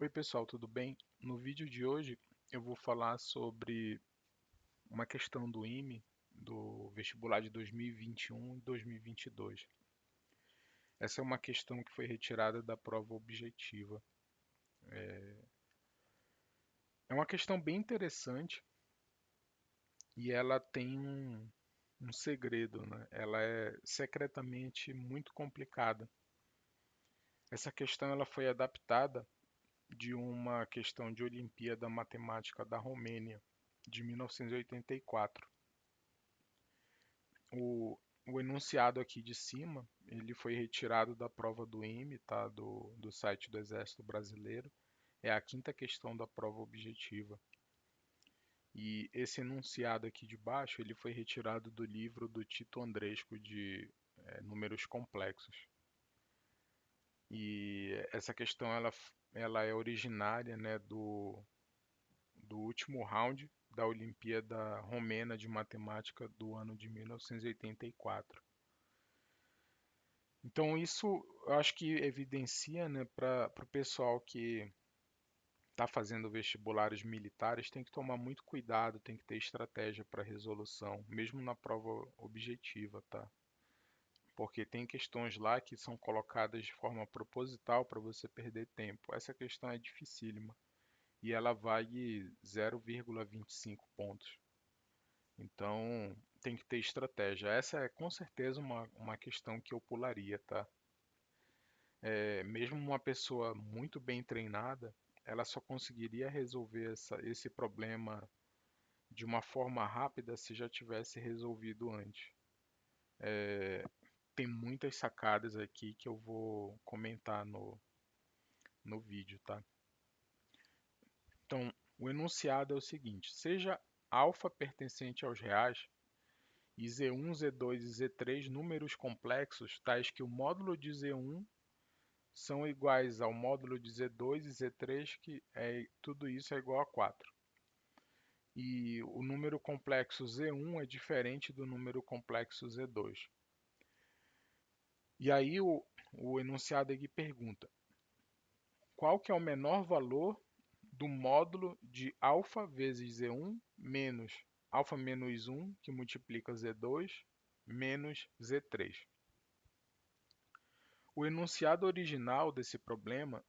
Oi pessoal, tudo bem? No vídeo de hoje eu vou falar sobre uma questão do IME, do vestibular de 2021 e 2022. Essa é uma questão que foi retirada da prova objetiva. É uma questão bem interessante e ela tem um segredo, né? Ela é secretamente muito complicada. Essa questão ela foi adaptada de uma questão de Olimpíada Matemática da Romênia, de 1984. O, o enunciado aqui de cima, ele foi retirado da prova do IME, tá? Do site do Exército Brasileiro. É a quinta questão da prova objetiva. E esse enunciado aqui de baixo, ele foi retirado do livro do Tito Andresco de números complexos. E essa questão ela é originária, né, do último round da Olimpíada Romena de Matemática do ano de 1984. Então isso eu acho que evidencia, né, para o pessoal que está fazendo vestibulares militares, tem que tomar muito cuidado, tem que ter estratégia para resolução, mesmo na prova objetiva, tá? Porque tem questões lá que são colocadas de forma proposital para você perder tempo. Essa questão é dificílima e ela vale 0,25 pontos. Então tem que ter estratégia. Essa é com certeza uma questão que eu pularia, tá? Mesmo uma pessoa muito bem treinada, ela só conseguiria resolver esse problema de uma forma rápida se já tivesse resolvido antes. Tem muitas sacadas aqui que eu vou comentar no vídeo, tá? Então, o enunciado é o seguinte: seja alfa pertencente aos reais e Z1, Z2 e Z3 números complexos tais que o módulo de Z1 são iguais ao módulo de Z2 e Z3, que tudo isso é igual a 4. E o número complexo Z1 é diferente do número complexo Z2. E aí o enunciado aqui pergunta: qual que é o menor valor do módulo de alfa vezes Z1 menos alfa menos 1, que multiplica Z2, menos Z3? O enunciado original desse problema,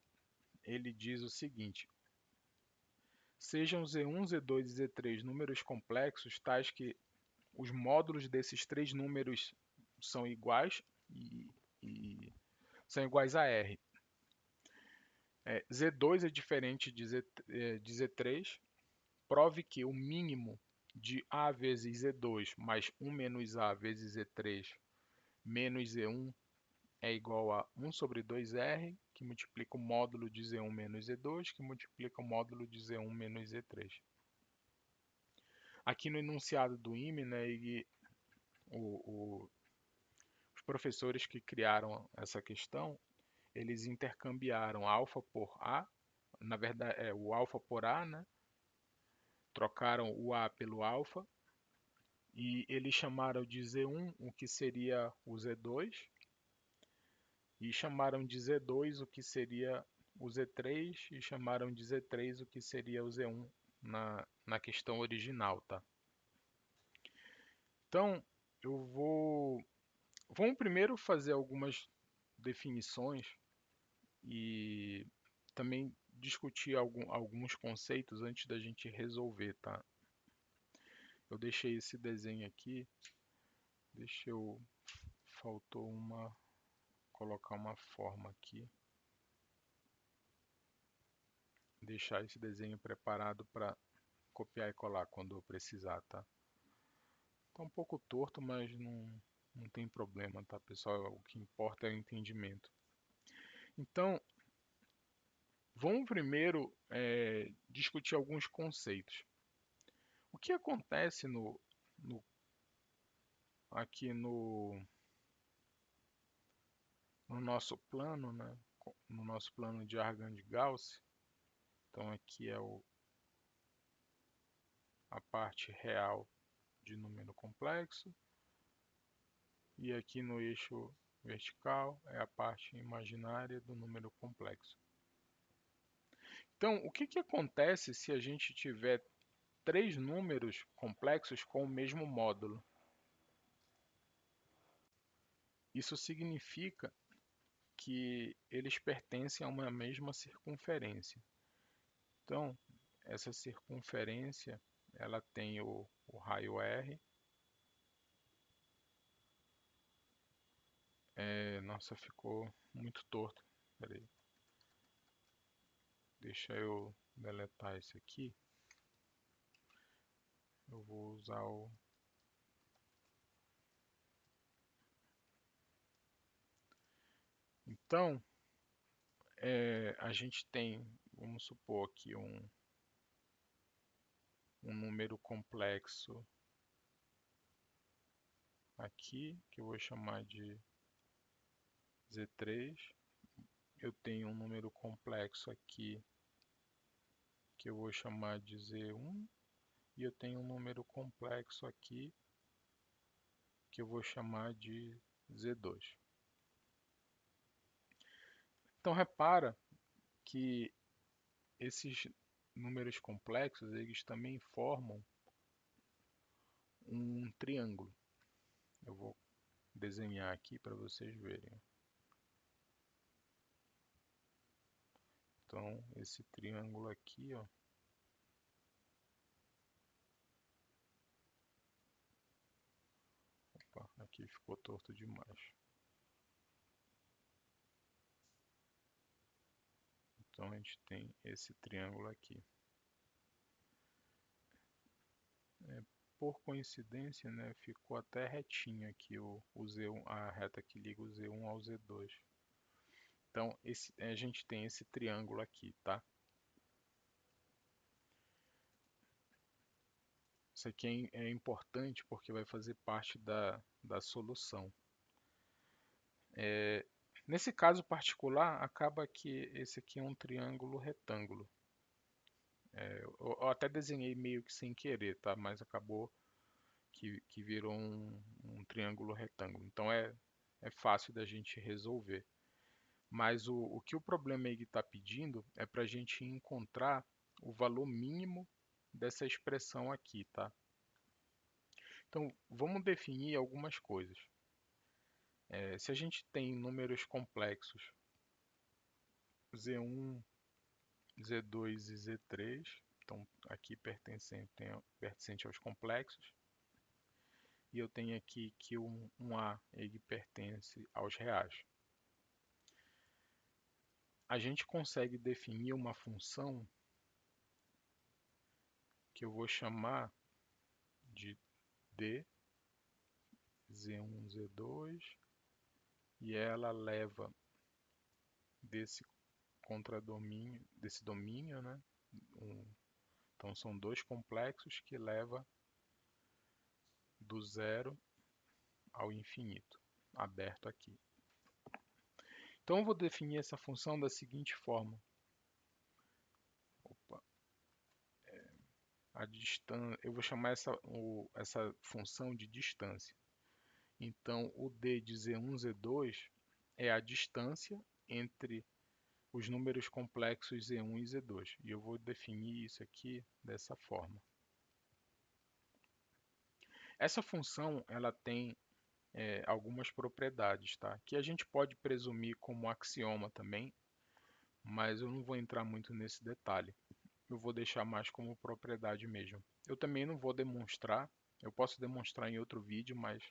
ele diz o seguinte: sejam Z1, Z2 e Z3 números complexos tais que os módulos desses três números são iguais e são iguais a R. Z2 é diferente de Z3. Prove que o mínimo de A vezes Z2 mais 1 menos A vezes Z3 menos Z1 é igual a 1 sobre 2R, que multiplica o módulo de Z1 menos Z2, que multiplica o módulo de Z1 menos Z3. Aqui no enunciado do IME, né, o, os professores que criaram essa questão, eles intercambiaram alfa por A, na verdade é o alfa por A, né? Trocaram o A pelo alfa e eles chamaram de Z1 o que seria o Z2 e chamaram de Z2 o que seria o Z3 e chamaram de Z3 o que seria o Z1 na questão original, tá? Então, vamos primeiro fazer algumas definições e também discutir alguns conceitos antes da gente resolver, tá? Eu deixei esse desenho aqui, faltou colocar uma forma aqui, deixar esse desenho preparado para copiar e colar quando eu precisar, tá? Tá um pouco torto, mas não tem problema, tá, pessoal? O que importa é o entendimento. Então, vamos primeiro discutir alguns conceitos. O que acontece no- aqui no nosso plano, né? No nosso plano de Argand-Gauss. Então aqui é a parte real de número complexo e aqui no eixo vertical é a parte imaginária do número complexo. Então, o que que acontece se a gente tiver três números complexos com o mesmo módulo? Isso significa que eles pertencem a uma mesma circunferência. Então, essa circunferência, ela tem o raio R. Nossa, ficou muito torto. Peraí, deixa eu deletar isso aqui. Eu vou usar o... Então, a gente tem, vamos supor aqui, um número complexo aqui, que eu vou chamar de Z3. Eu tenho um número complexo aqui, que eu vou chamar de Z1. E eu tenho um número complexo aqui, que eu vou chamar de Z2. Então, repara que esses números complexos, eles também formam um triângulo. Eu vou desenhar aqui para vocês verem. Então, esse triângulo aqui, ó, opa, aqui ficou torto demais. Então, a gente tem esse triângulo aqui. Por coincidência, né, ficou até retinho aqui o Z1, a reta que liga o Z1 ao Z2. Então, a gente tem esse triângulo aqui, tá? Isso aqui é importante porque vai fazer parte da solução. Nesse caso particular, acaba que esse aqui é um triângulo retângulo. Eu até desenhei meio que sem querer, tá? Mas acabou que virou um triângulo retângulo. Então é fácil da gente resolver. Mas o que o problema aí está pedindo é para a gente encontrar o valor mínimo dessa expressão aqui, tá? Então, vamos definir algumas coisas. Se a gente tem números complexos Z1, Z2 e Z3, então aqui pertencente aos complexos, e eu tenho aqui que um A ele pertence aos reais. A gente consegue definir uma função que eu vou chamar de D, Z1, Z2, e ela leva desse contradomínio, desse domínio, né? Então são dois complexos que levam do zero ao infinito, aberto aqui. Então eu vou definir essa função da seguinte forma. Opa, eu vou chamar essa função de distância. Então o d de Z1, Z2 é a distância entre os números complexos Z1 e Z2. E eu vou definir isso aqui dessa forma. Essa função ela tem algumas propriedades, tá? Que a gente pode presumir como axioma também, mas eu não vou entrar muito nesse detalhe. Eu vou deixar mais como propriedade mesmo. Eu também não vou demonstrar, eu posso demonstrar em outro vídeo, mas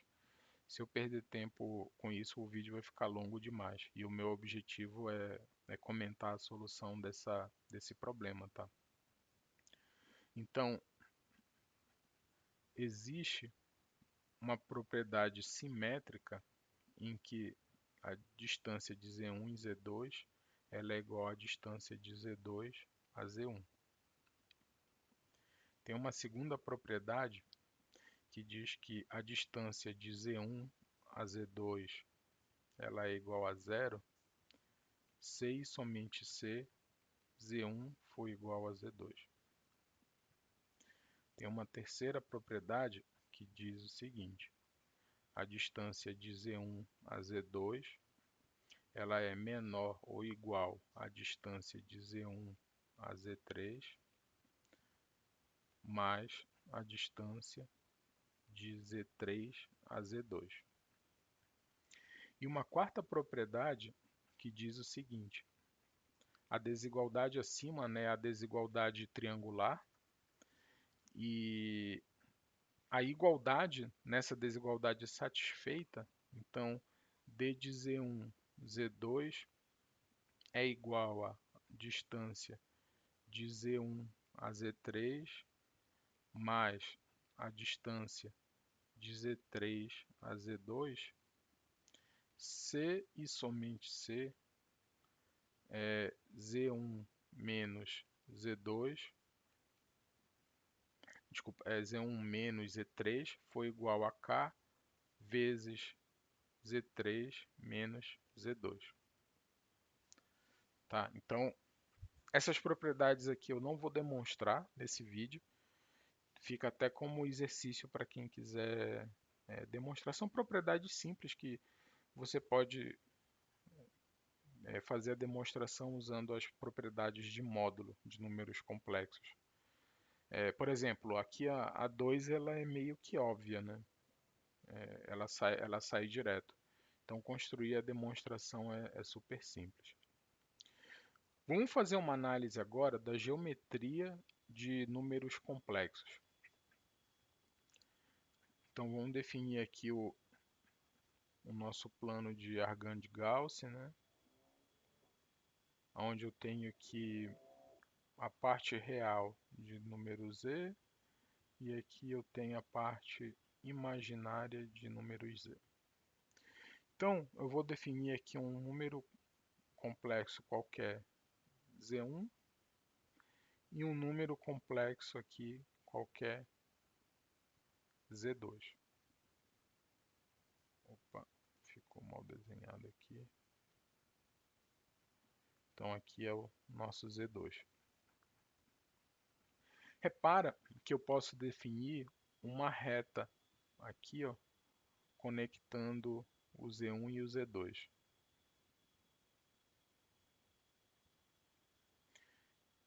se eu perder tempo com isso, o vídeo vai ficar longo demais. E o meu objetivo é comentar a solução desse problema, tá? Então, existe uma propriedade simétrica em que a distância de Z1 e Z2 ela é igual à distância de Z2 a Z1. Tem uma segunda propriedade que diz que a distância de Z1 a Z2 ela é igual a zero se e somente se Z1 for igual a Z2. Tem uma terceira propriedade que diz o seguinte: a distância de Z1 a Z2 ela é menor ou igual à distância de Z1 a Z3 mais a distância de Z3 a Z2. E uma quarta propriedade que diz o seguinte: a desigualdade acima, né, é a desigualdade triangular, e a igualdade nessa desigualdade é satisfeita, então d de Z1, Z2 é igual a distância de Z1 a Z3 mais a distância de Z3 a Z2, se e somente se Z1 menos Z2, desculpa, Z1 menos Z3 foi igual a K vezes Z3 menos Z2. Tá? Então, essas propriedades aqui eu não vou demonstrar nesse vídeo, fica até como exercício para quem quiser demonstrar. São propriedades simples que você pode fazer a demonstração usando as propriedades de módulo de números complexos. Por exemplo, aqui a 2 ela é meio que óbvia, né? Ela sai direto. Então, construir a demonstração é super simples. Vamos fazer uma análise agora da geometria de números complexos. Então, vamos definir aqui o nosso plano de Argand-Gauss, né? Onde eu tenho aqui a parte real de número z, e aqui eu tenho a parte imaginária de números z. Então, eu vou definir aqui um número complexo qualquer z1 e um número complexo aqui qualquer z2. Opa, ficou mal desenhado aqui. Então aqui é o nosso z2. Repara que eu posso definir uma reta aqui, ó, conectando o z1 e o z2.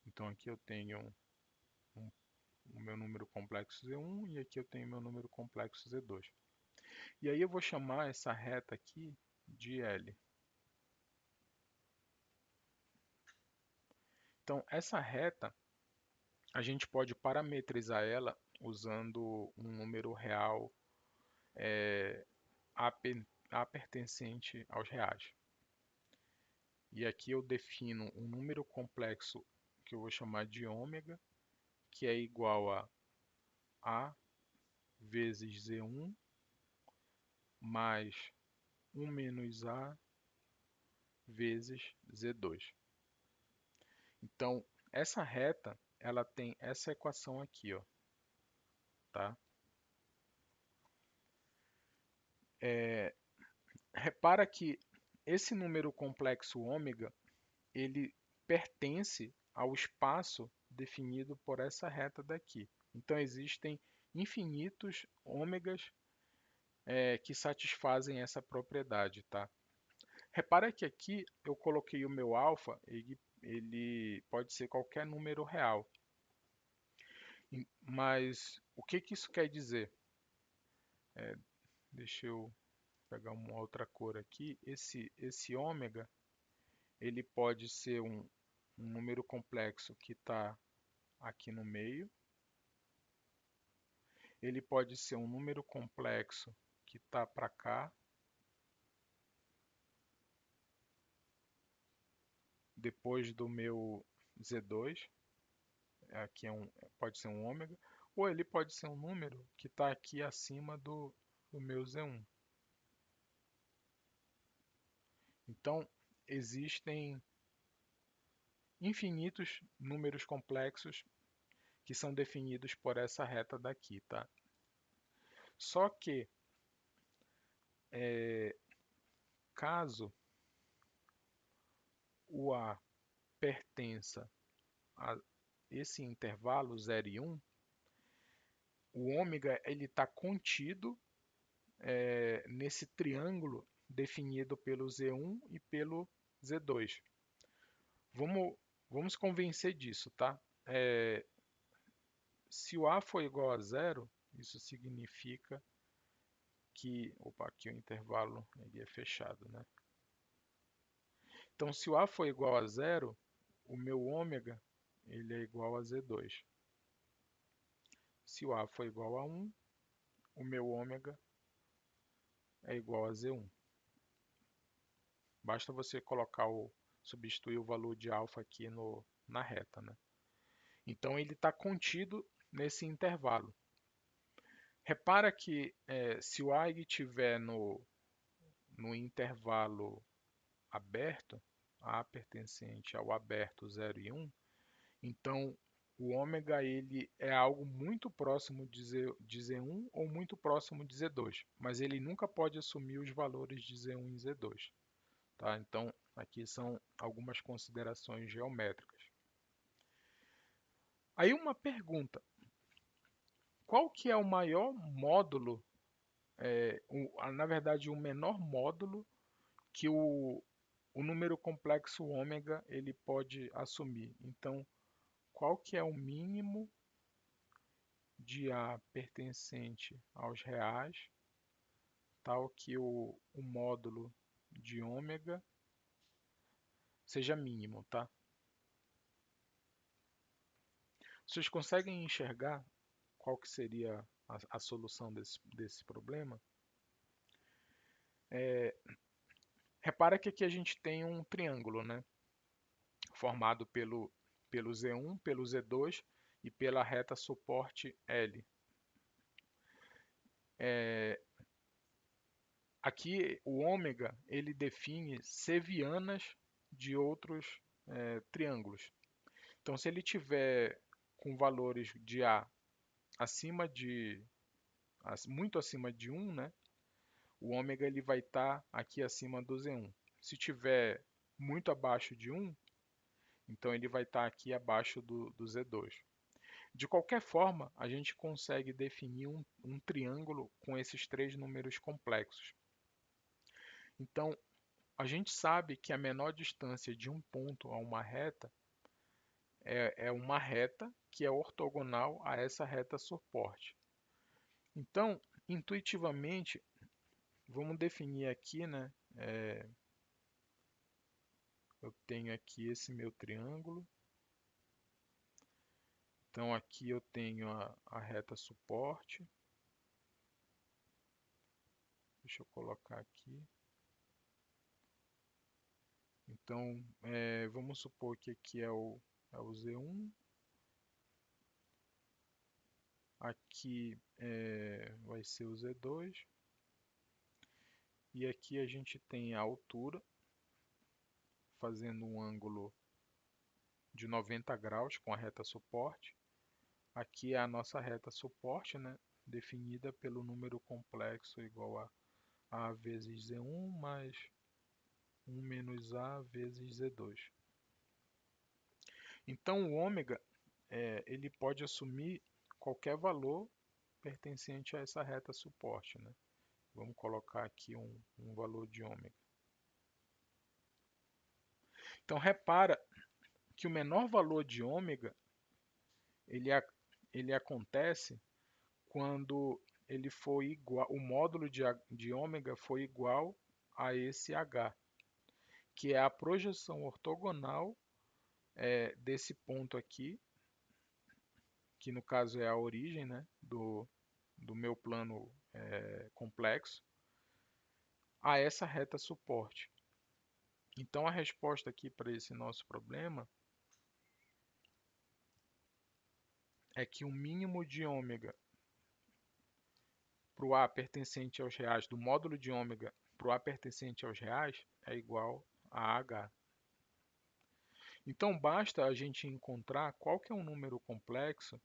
Então aqui eu tenho o meu número complexo z1 e aqui eu tenho meu número complexo z2. E aí eu vou chamar essa reta aqui de L. Então essa reta, a gente pode parametrizar ela usando um número real A pertencente aos reais. E aqui eu defino um número complexo que eu vou chamar de ômega, que é igual a A vezes Z1 mais 1 menos A vezes Z2. Então, essa reta, ela tem essa equação aqui, ó, tá? Repara que esse número complexo ômega, ele pertence ao espaço definido por essa reta daqui. Então, existem infinitos ômegas que satisfazem essa propriedade, tá? Repara que aqui eu coloquei o meu alfa, ele pode ser qualquer número real. Mas o que isso quer dizer? Deixa eu pegar uma outra cor aqui. Esse ômega, ele pode ser um número complexo que está aqui no meio. Ele pode ser um número complexo que está para cá. Depois do meu Z2, aqui pode ser um ômega, ou ele pode ser um número que está aqui acima do meu Z1. Então, existem infinitos números complexos que são definidos por essa reta daqui, tá? Só que, caso o A pertença a esse intervalo 0 e 1, o ômega está contido nesse triângulo definido pelo Z1 e pelo Z2. Vamos Vamos convencer disso, tá? Se o A for igual a zero, isso significa que, opa, aqui o intervalo ele é fechado, né? Então, se o A for igual a zero, o meu ômega ele é igual a Z2. Se o A for igual a 1, o meu ômega é igual a Z1. Basta você substituir o valor de alfa aqui na reta, né? Então ele está contido nesse intervalo. Repara que se o AIG estiver no intervalo aberto, A pertencente ao aberto 0 e 1, então o ômega ele é algo muito próximo de Z1 ou muito próximo de Z2, mas ele nunca pode assumir os valores de Z1 e Z2. Tá? Então aqui são algumas considerações geométricas. Aí uma pergunta, qual que é o maior módulo, na verdade o menor módulo que o número complexo ômega ele pode assumir? Então, qual que é o mínimo de A pertencente aos reais, tal que o módulo de ômega seja mínimo, tá? Vocês conseguem enxergar qual que seria a solução desse problema? Repara que aqui a gente tem um triângulo, né? Formado pelo Z1, pelo Z2 e pela reta suporte L. Aqui o ômega ele define sevianas de outros triângulos. Então, se ele tiver com valores de A acima muito acima de 1, né, o ômega ele vai estar aqui acima do Z1. Se tiver muito abaixo de 1, então ele vai estar aqui abaixo do Z2. De qualquer forma, a gente consegue definir um triângulo com esses três números complexos. Então, a gente sabe que a menor distância de um ponto a uma reta é uma reta que é ortogonal a essa reta suporte. Então, intuitivamente, vamos definir aqui, né? Eu tenho aqui esse meu triângulo. Então, aqui eu tenho a reta suporte. Deixa eu colocar aqui. Então, vamos supor que aqui é o Z1. Aqui vai ser o Z2. E aqui a gente tem a altura, fazendo um ângulo de 90 graus com a reta suporte. Aqui é a nossa reta suporte, né, definida pelo número complexo igual a A vezes Z1 mais 1 menos A vezes Z2. Então, o ômega ele pode assumir qualquer valor pertencente a essa reta suporte, né? Vamos colocar aqui um valor de ômega. Então, repara que o menor valor de ômega ele acontece quando ele for igual, o módulo de ômega for igual a esse h, que é a projeção ortogonal desse ponto aqui, que no caso é a origem, né, do meu plano complexo, a essa reta suporte. Então a resposta aqui para esse nosso problema é que o mínimo de ômega para o A pertencente aos reais, do módulo de ômega para o A pertencente aos reais, é igual a H. Então basta a gente encontrar qual que é um número complexo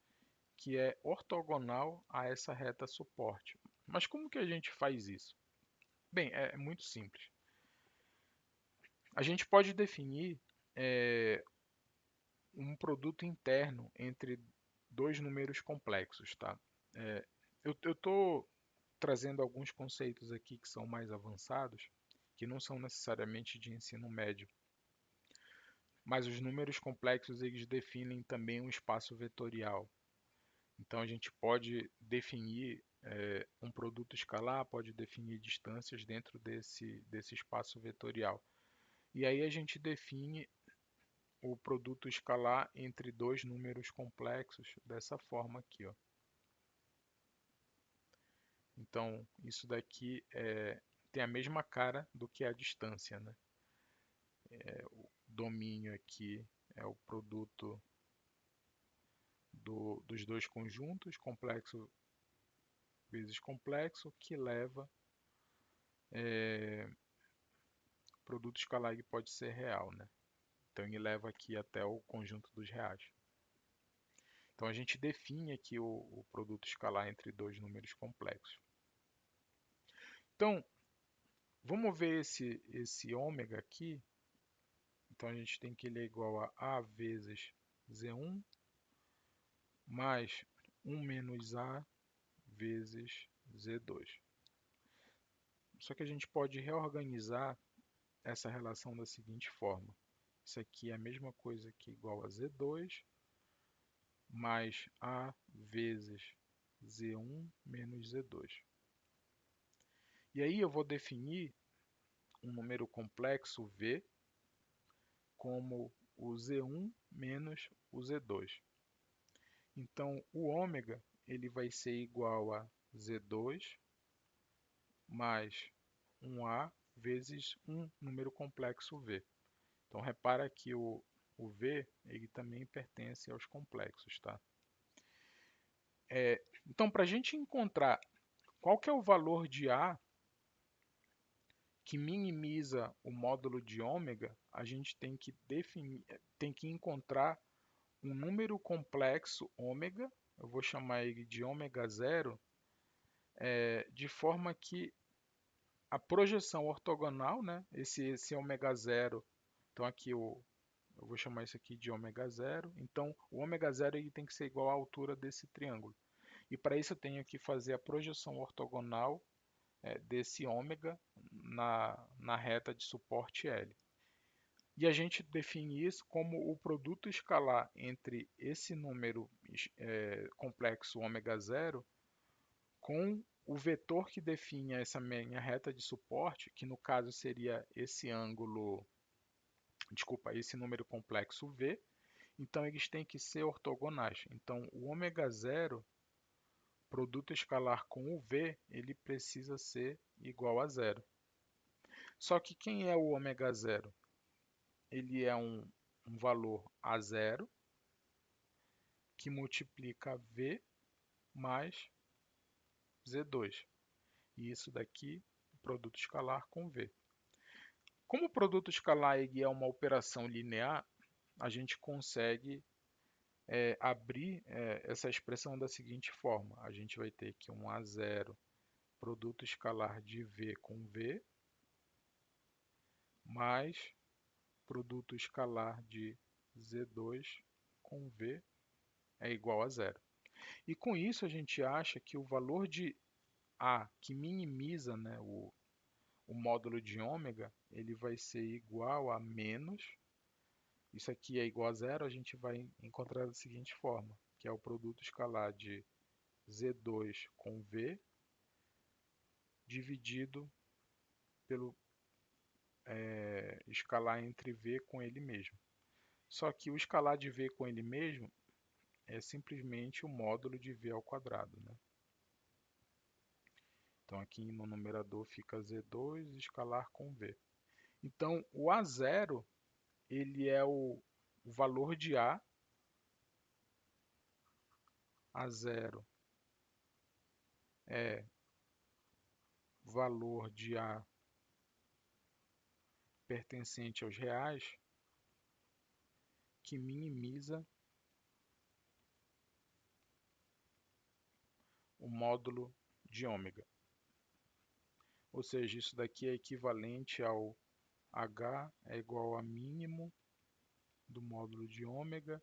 que é ortogonal a essa reta suporte. Mas como que a gente faz isso? Bem, é muito simples. A gente pode definir um produto interno entre dois números complexos, tá? Eu estou trazendo alguns conceitos aqui que são mais avançados, que não são necessariamente de ensino médio. Mas os números complexos eles definem também um espaço vetorial. Então a gente pode definir um produto escalar, pode definir distâncias dentro desse espaço vetorial. E aí a gente define o produto escalar entre dois números complexos dessa forma aqui, ó. Então isso daqui tem a mesma cara do que a distância, né? O domínio aqui é o produto dos dois conjuntos, complexo vezes complexo, que leva produto escalar que pode ser real, né? Então ele leva aqui até o conjunto dos reais. Então a gente define aqui o produto escalar entre dois números complexos. Então vamos ver esse ômega aqui. Então a gente tem que ele é igual a vezes Z1 mais 1 menos A vezes Z2. Só que a gente pode reorganizar essa relação da seguinte forma. Isso aqui é a mesma coisa que igual a Z2 mais A vezes Z1 menos Z2. E aí eu vou definir um número complexo V como o Z1 menos o Z2. Então, o ômega ele vai ser igual a Z2 mais 1A vezes um número complexo V. Então, repara que o V ele também pertence aos complexos, tá? Então, para a gente encontrar qual que é o valor de A que minimiza o módulo de ômega, a gente tem que definir, tem que encontrar um número complexo ômega, eu vou chamar ele de ômega zero, de forma que a projeção ortogonal, né, esse ômega zero, então aqui eu vou chamar isso aqui de ômega zero, então o ômega zero ele tem que ser igual à altura desse triângulo. E para isso eu tenho que fazer a projeção ortogonal desse ômega na reta de suporte L. E a gente define isso como o produto escalar entre esse número complexo ômega zero com o vetor que define essa minha reta de suporte, que no caso seria esse ângulo, desculpa, esse número complexo V. Então eles têm que ser ortogonais. Então o ômega zero, produto escalar com o V, ele precisa ser igual a zero. Só que quem é o ômega zero? Ele é um valor a zero que multiplica V mais Z2. E isso daqui, produto escalar com V. Como o produto escalar é uma operação linear, a gente consegue abrir essa expressão da seguinte forma. A gente vai ter que um a zero produto escalar de V com V mais produto escalar de Z2 com V é igual a zero. E com isso a gente acha que o valor de A que minimiza, né, o módulo de ômega, ele vai ser igual a menos, isso aqui é igual a zero, a gente vai encontrar da seguinte forma, que é o produto escalar de Z2 com V dividido pelo escalar entre V com ele mesmo. Só que o escalar de V com ele mesmo é simplesmente o módulo de V ao quadrado, né? Então aqui no numerador fica Z2 escalar com V. Então o A0 ele é o valor de A0 é valor de A pertencente aos reais que minimiza o módulo de ômega. Ou seja, isso daqui é equivalente ao H é igual a mínimo do módulo de ômega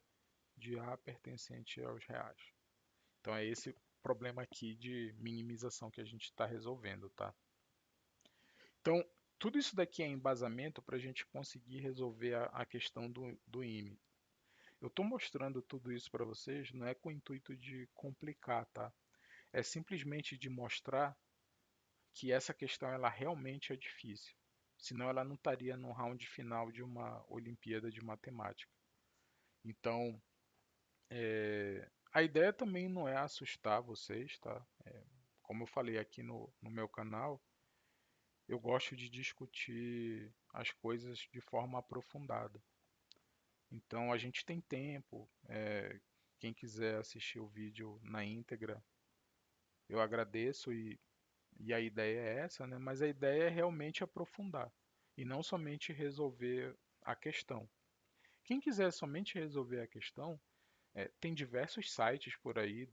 de A pertencente aos reais. Então é esse problema aqui de minimização que a gente está resolvendo, tá? Então Tudo isso daqui é embasamento para a gente conseguir resolver a questão do IME. Eu estou mostrando tudo isso para vocês, não é com o intuito de complicar, tá? É simplesmente de mostrar que essa questão ela realmente é difícil. Senão ela não estaria no round final de uma Olimpíada de Matemática. Então, a ideia também não é assustar vocês, tá? Como eu falei aqui no meu canal, eu gosto de discutir as coisas de forma aprofundada. Então a gente tem tempo. Quem quiser assistir o vídeo na íntegra, eu agradeço e a ideia é essa, né? Mas a ideia é realmente aprofundar e não somente resolver a questão. Quem quiser somente resolver a questão, tem diversos sites por aí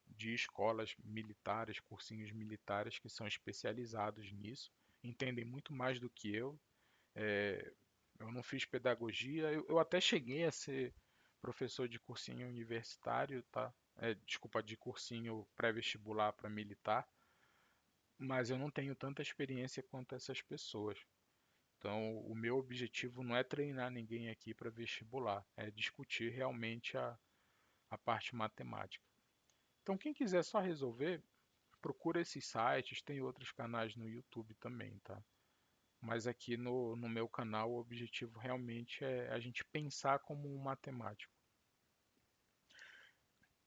de escolas militares, cursinhos militares que são especializados nisso, entendem muito mais do que eu. É, eu não fiz pedagogia, eu até cheguei a ser professor de cursinho universitário, tá? Desculpa, de cursinho pré-vestibular para militar, mas eu não tenho tanta experiência quanto essas pessoas. Então, o meu objetivo não é treinar ninguém aqui para vestibular, é discutir realmente a parte matemática. Então, quem quiser só resolver, procura esses sites, tem outros canais no YouTube também, tá? Mas aqui no meu canal o objetivo realmente é a gente pensar como um matemático.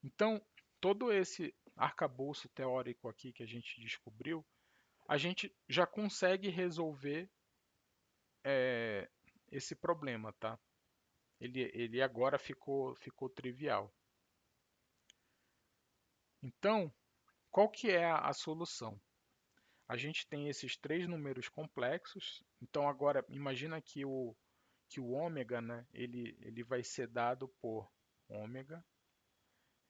Então, todo esse arcabouço teórico aqui que a gente descobriu, a gente já consegue resolver é, esse problema, tá? Ele agora ficou trivial. Então, qual que é a solução? A gente tem esses três números complexos. Então agora imagina que o ômega, né, ele vai ser dado por ômega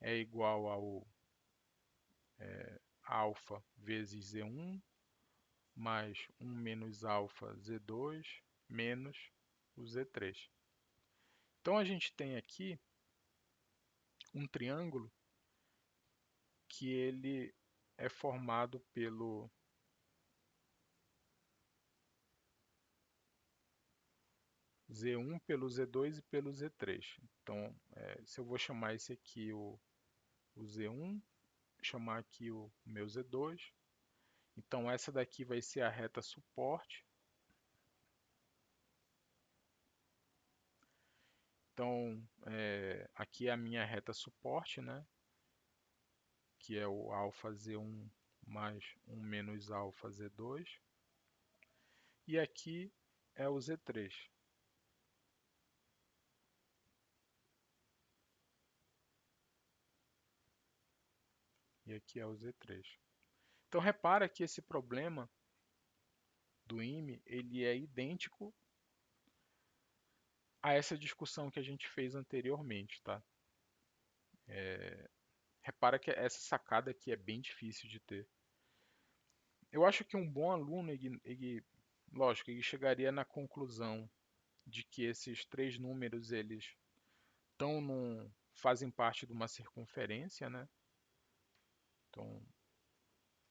é igual ao alfa vezes Z1 mais 1 menos alfa Z2 menos o Z3. Então a gente tem aqui um triângulo que ele é formado pelo Z1, pelo Z2 e pelo Z3. Então, se eu vou chamar esse aqui o Z1, chamar aqui o meu Z2. Então essa daqui vai ser a reta suporte. Então aqui é a minha reta suporte, né? Que é o alfa Z1 mais 1 menos alfa Z2. E aqui é o Z3. E aqui é o Z3. Então repara que esse problema do IME ele é idêntico a essa discussão que a gente fez anteriormente, tá? Repara que essa sacada aqui é bem difícil de ter. Eu acho que um bom aluno, lógico, ele chegaria na conclusão de que esses três números eles fazem parte de uma circunferência, né? Então,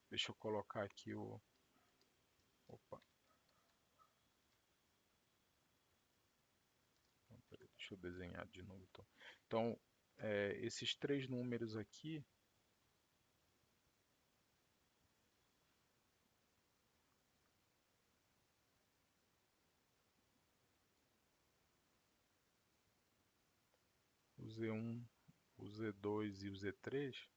deixa eu colocar aqui opa, deixa eu desenhar de novo. Então, esses três números aqui, o Z1, o Z2 e o Z3,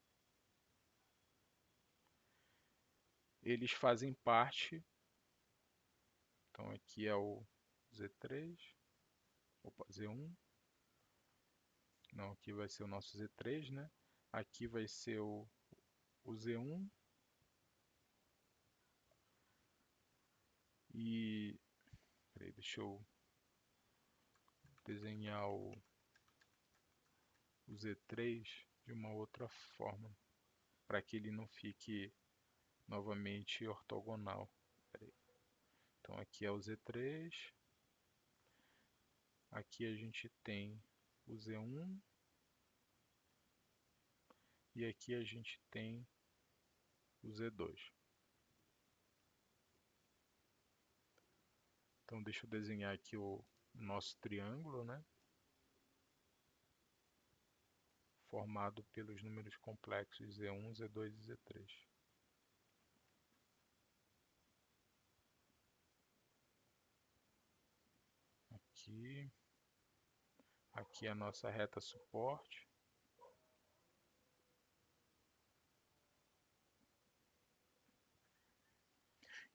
eles fazem parte. Então, aqui é o Z3, opa, Z1. Não, aqui vai ser o nosso Z3, né? Aqui vai ser o Z1 e peraí, deixa eu desenhar o Z3 de uma outra forma, para que ele não fique novamente ortogonal. Peraí. Então aqui é o Z3, aqui a gente tem o Z1 e aqui a gente tem o Z2. Então deixa eu desenhar aqui o nosso triângulo, né? Formado pelos números complexos Z1, Z2 e Z3. Aqui, aqui é a nossa reta suporte.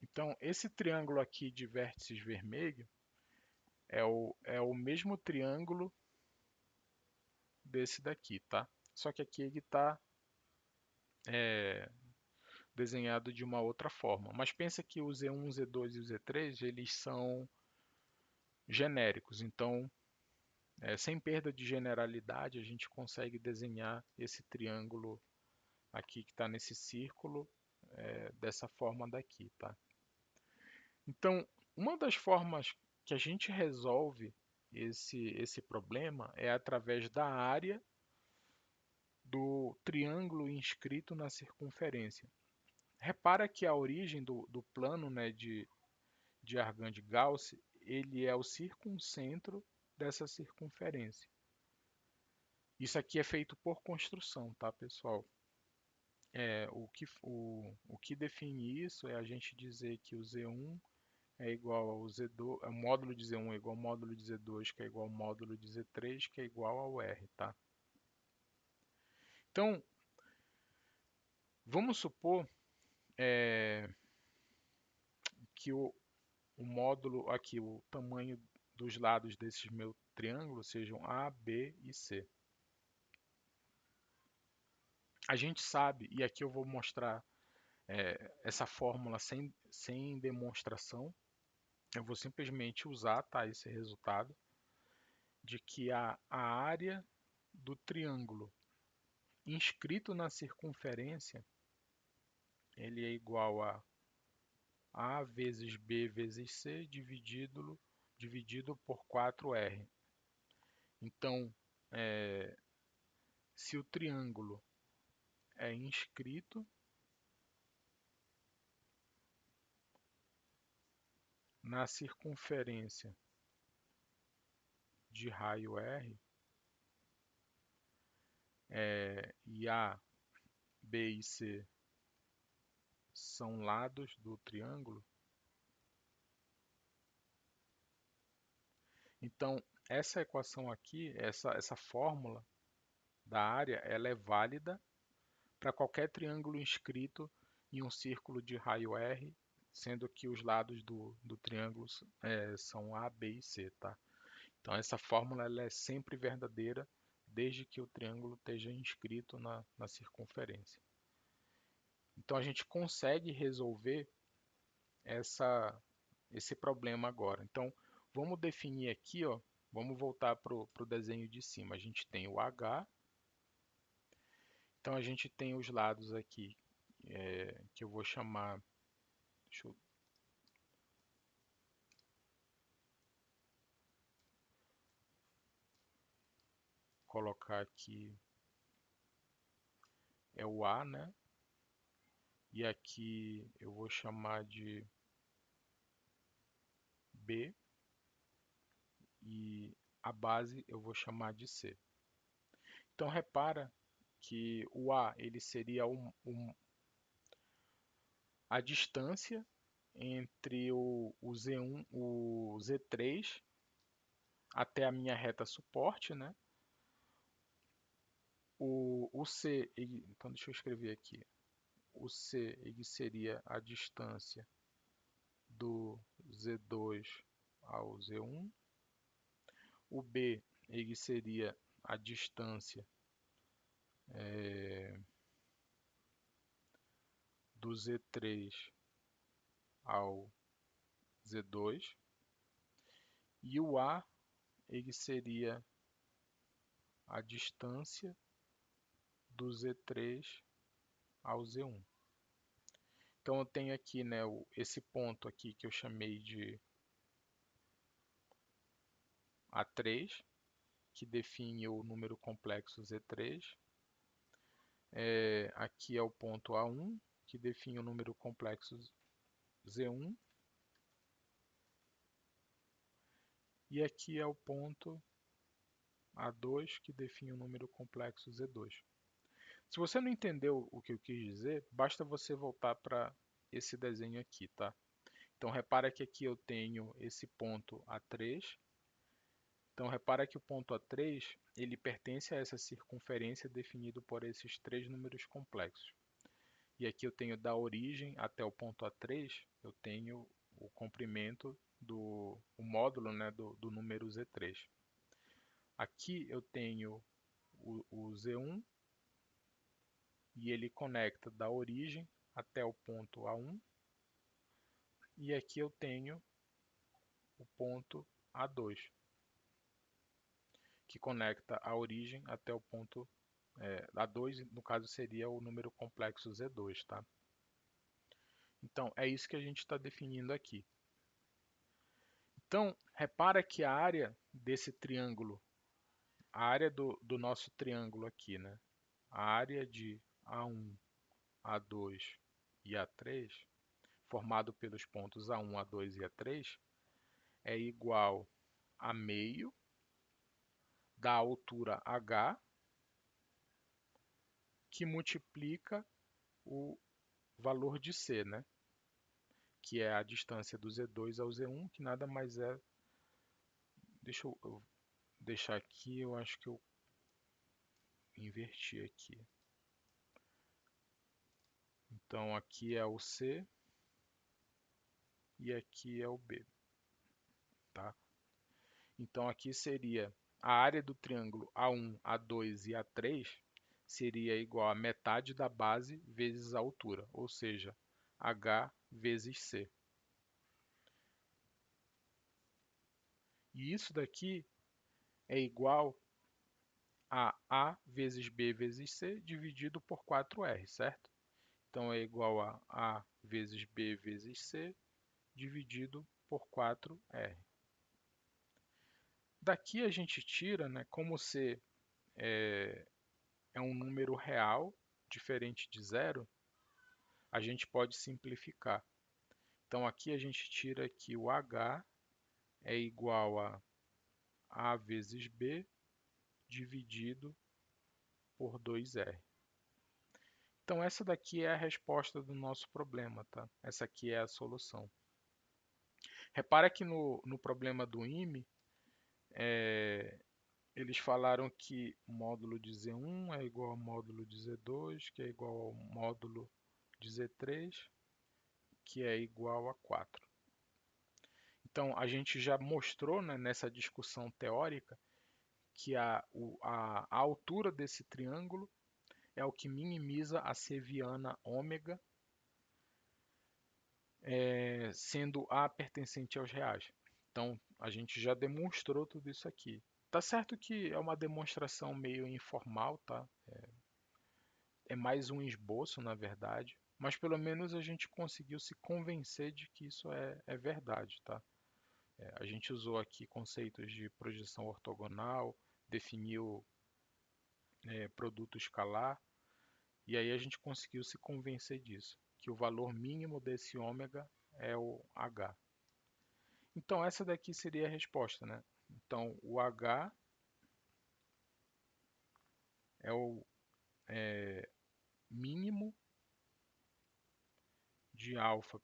Então, esse triângulo aqui de vértices vermelho é o mesmo triângulo desse daqui, tá? Só que aqui ele está desenhado de uma outra forma. Mas pensa que o Z1, o Z2 e o Z3 eles são genéricos. Então, sem perda de generalidade, a gente consegue desenhar esse triângulo aqui que está nesse círculo dessa forma daqui, tá? Então, uma das formas que a gente resolve esse problema é através da área do triângulo inscrito na circunferência. Repara que a origem do plano, né, de Argand-Gauss, ele é o circuncentro dessa circunferência. Isso aqui é feito por construção, tá, pessoal? O que define isso é a gente dizer que o Z1 é igual ao Z2, o módulo de Z1 é igual ao módulo de Z2, que é igual ao módulo de Z3, que é igual ao R, tá? Então, vamos supor que o módulo aqui, o tamanho dos lados desses meu triângulo sejam A, B e C. A gente sabe, e aqui eu vou mostrar essa fórmula sem demonstração, eu vou simplesmente usar, tá, esse resultado, de que a área do triângulo inscrito na circunferência ele é igual a A vezes B vezes C dividido por 4R. Então, se o triângulo é inscrito na circunferência de raio R, e A, B e C são lados do triângulo, então essa equação aqui, essa fórmula da área, ela é válida para qualquer triângulo inscrito em um círculo de raio R, sendo que os lados do triângulo são A, B e C, tá? Então essa fórmula ela é sempre verdadeira desde que o triângulo esteja inscrito na circunferência. Então a gente consegue resolver esse problema agora. Então vamos definir aqui, ó, vamos voltar para o desenho de cima. A gente tem o H, então a gente tem os lados aqui que eu vou chamar, deixa eu colocar aqui, é o A, né? E aqui eu vou chamar de B e a base eu vou chamar de C. Então repara que o A ele seria a distância entre o Z1, o Z3 até a minha reta suporte, né? O C, então deixa eu escrever aqui. O C ele seria a distância do Z2 ao Z1. O B ele seria a distância do Z3 ao Z2. E o A ele seria a distância do Z3 ao Z1. Então eu tenho aqui, né, esse ponto aqui que eu chamei de A3, que define o número complexo Z3. Aqui é o ponto A1, que define o número complexo Z1. e aqui é o ponto A2 que define o número complexo Z2. Se você não entendeu o que eu quis dizer, basta você voltar para esse desenho aqui, tá? Então repara que aqui eu tenho esse ponto A3. Então repara que o ponto A3 ele pertence a essa circunferência definida por esses três números complexos. E aqui eu tenho da origem até o ponto A3, eu tenho o comprimento o módulo, né, do número Z3. Aqui eu tenho o Z1 e ele conecta da origem até o ponto A1. E aqui eu tenho o ponto A2, que conecta a origem até o ponto A2, no caso seria o número complexo Z2, tá? Então, é isso que a gente está definindo aqui. Então, repara que a área desse triângulo, a área do nosso triângulo aqui, né? A área de A1, A2 e A3, formado pelos pontos A1, A2 e A3, é igual a meio da altura H, que multiplica o valor de C, né? Que é a distância do Z2 ao Z1, que nada mais é... Deixa eu deixar aqui, eu acho que eu inverti aqui. Então aqui é o C e aqui é o B, tá? Então aqui seria a área do triângulo A1, A2 e A3 seria igual a metade da base vezes a altura, ou seja, H vezes C. E isso daqui é igual a A vezes B vezes C dividido por 4R, certo? Então é igual a A vezes B vezes C dividido por 4R. Daqui a gente tira, né, como C é um número real, diferente de zero, a gente pode simplificar. Então aqui a gente tira que o H é igual a A vezes B dividido por 2R. Então essa daqui é a resposta do nosso problema, tá? Essa aqui é a solução. Repara que no problema do IME, eles falaram que o módulo de Z1 é igual ao módulo de Z2, que é igual ao módulo de Z3, que é igual a 4. Então, a gente já mostrou, né, nessa discussão teórica que a altura desse triângulo é o que minimiza a seviana ômega, sendo A pertencente aos reais. Então, a gente já demonstrou tudo isso aqui. Tá certo que é uma demonstração meio informal, tá? É mais um esboço, na verdade, mas pelo menos a gente conseguiu se convencer de que isso é verdade, tá? A gente usou aqui conceitos de projeção ortogonal, definiu produto escalar, e aí a gente conseguiu se convencer disso, que o valor mínimo desse ômega é o H. Então essa daqui seria a resposta, né? Então o H é o mínimo de alfa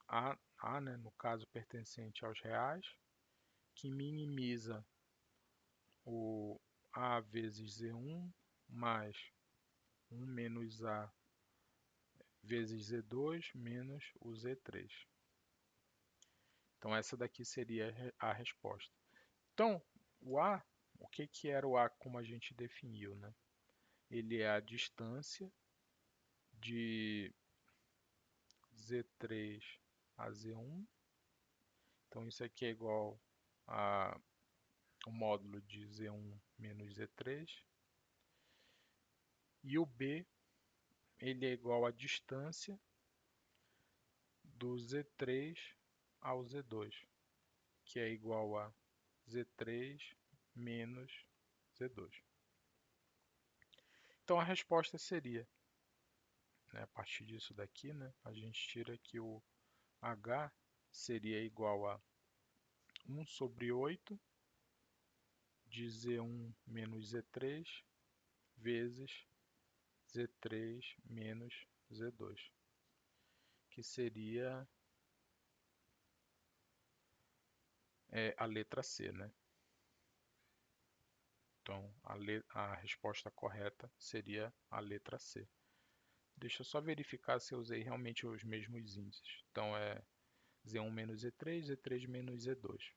A, né, no caso pertencente aos reais, que minimiza o A vezes Z1 mais 1 menos A vezes Z2 menos o Z3. Então essa daqui seria a resposta. Então, o A, o que que era o A como a gente definiu, né? Ele é a distância de Z3 a Z1. Então isso aqui é igual a o módulo de Z1 menos Z3. E o B, ele é igual à distância do Z3 ao Z2, que é igual a Z3 menos Z2. Então a resposta seria, né, a partir disso daqui, né, a gente tira que o H seria igual a 1/8 de Z1 menos Z3 vezes Z3 menos Z2, que seria a letra C, né? Então, a resposta correta seria a letra C. Deixa eu só verificar se eu usei realmente os mesmos índices. Então, é Z1 menos Z3, Z3 menos Z2.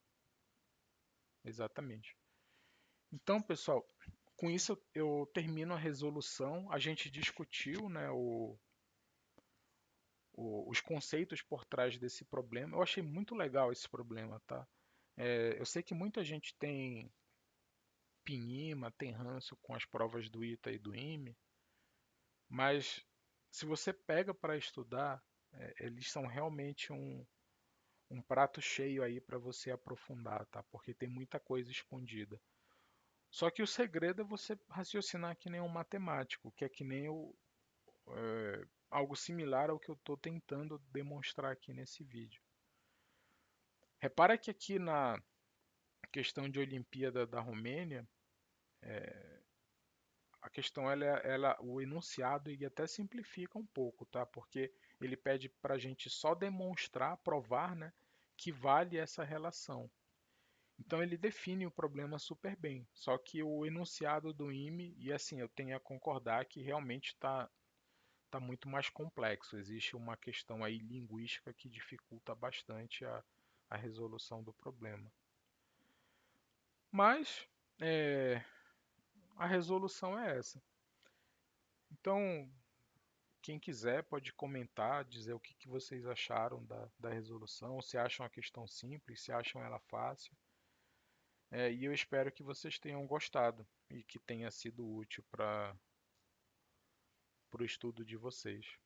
Exatamente. Então, pessoal, com isso eu termino a resolução. A gente discutiu, né, os conceitos por trás desse problema. Eu achei muito legal esse problema, tá? Eu sei que muita gente tem pinima, tem ranço com as provas do ITA e do IME, mas se você pega para estudar, eles são realmente um prato cheio aí para você aprofundar, tá? Porque tem muita coisa escondida. Só que o segredo é você raciocinar que nem um matemático, que é que nem algo similar ao que eu estou tentando demonstrar aqui nesse vídeo. Repara que aqui na questão de Olimpíada da Romênia, a questão o enunciado ele até simplifica um pouco, tá? Porque ele pede para a gente só demonstrar, provar, né, que vale essa relação. Então ele define o problema super bem. Só que o enunciado do IME, e assim, eu tenho a concordar que realmente está muito mais complexo. Existe uma questão aí linguística que dificulta bastante a resolução do problema. Mas é, a resolução é essa. Então, quem quiser pode comentar, dizer o que vocês acharam da resolução, se acham a questão simples, se acham ela fácil. E eu espero que vocês tenham gostado e que tenha sido útil para o estudo de vocês.